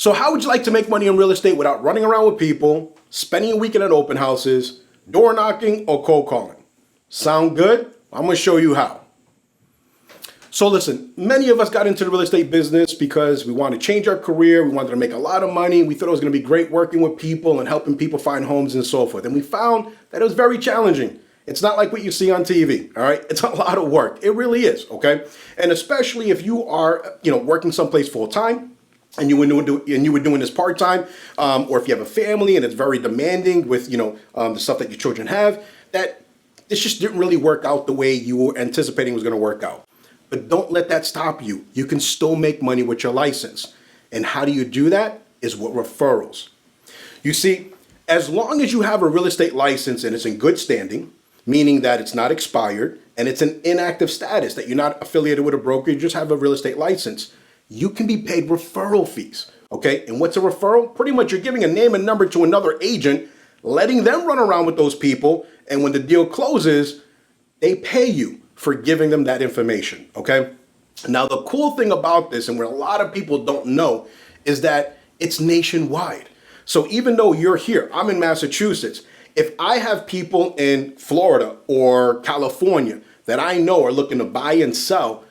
So how would you like to make money in real estate without running around with people, spending a weekend at open houses, door knocking, or cold calling? Sound good? I'm going to show you how. So listen, many of us got into the real estate business because we wanted to change our career. We wanted to make a lot of money. We thought it was going to be great working with people and helping people find homes and so forth. And we found that it was very challenging. It's not like what you see on TV, all right? It's a lot of work. It really is, okay? And especially if you are, working someplace full time, and you were doing this part time, or if you have a family and it's very demanding with the stuff that your children have, that this just didn't really work out the way you were anticipating was going to work out. But don't let that stop you. You can still make money with your license. And how do you do that? Is with referrals. You see, as long as you have a real estate license and it's in good standing, meaning that it's not expired and it's an inactive status, that you're not affiliated with a broker, you just have a real estate license, you can be paid referral fees. Okay, and what's a referral? Pretty much you're giving a name and number to another agent, letting them run around with those people, and when the deal closes, they pay you for giving them that information, okay? Now, the cool thing about this, and what a lot of people don't know, is that it's nationwide. So even though you're here, I'm in Massachusetts, if I have people in Florida or California that I know are looking to buy and sell,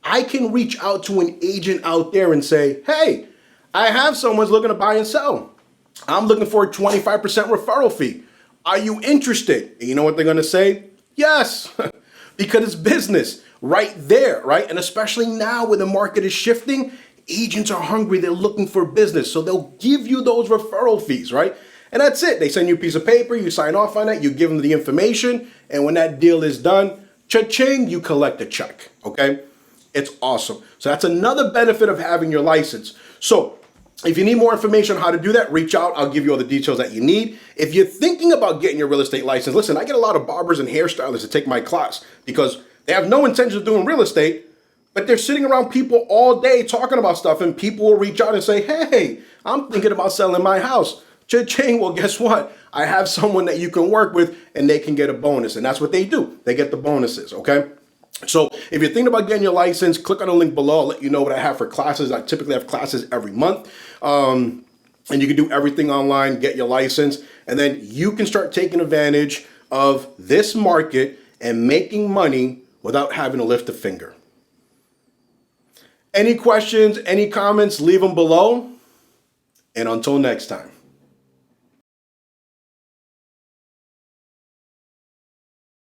I can reach out to an agent out there and say, hey, I have someone's looking to buy and sell. I'm looking for a 25% referral fee. Are you interested? And you know what they're going to say? Yes, because it's business right there, right? And especially now when the market is shifting, agents are hungry. They're looking for business. So they'll give you those referral fees, right? And that's it. They send you a piece of paper. You sign off on it. You give them the information. And when that deal is done, cha-ching, you collect a check, okay? It's awesome. So that's another benefit of having your license. So if you need more information on how to do that, reach out. I'll give you all the details that you need. If you're thinking about getting your real estate license, listen, I get a lot of barbers and hairstylists to take my class because they have no intention of doing real estate, but they're sitting around people all day talking about stuff, and people will reach out and say, hey, I'm thinking about selling my house. Cha-ching, well, guess what? I have someone that you can work with, and they can get a bonus, and that's what they do. They get the bonuses, okay? So if you're thinking about getting your license, click on the link below. I'll let you know what I have for classes. I typically have classes every month. And you can do everything online, get your license, and then you can start taking advantage of this market and making money without having to lift a finger. Any questions, any comments, leave them below. And until next time.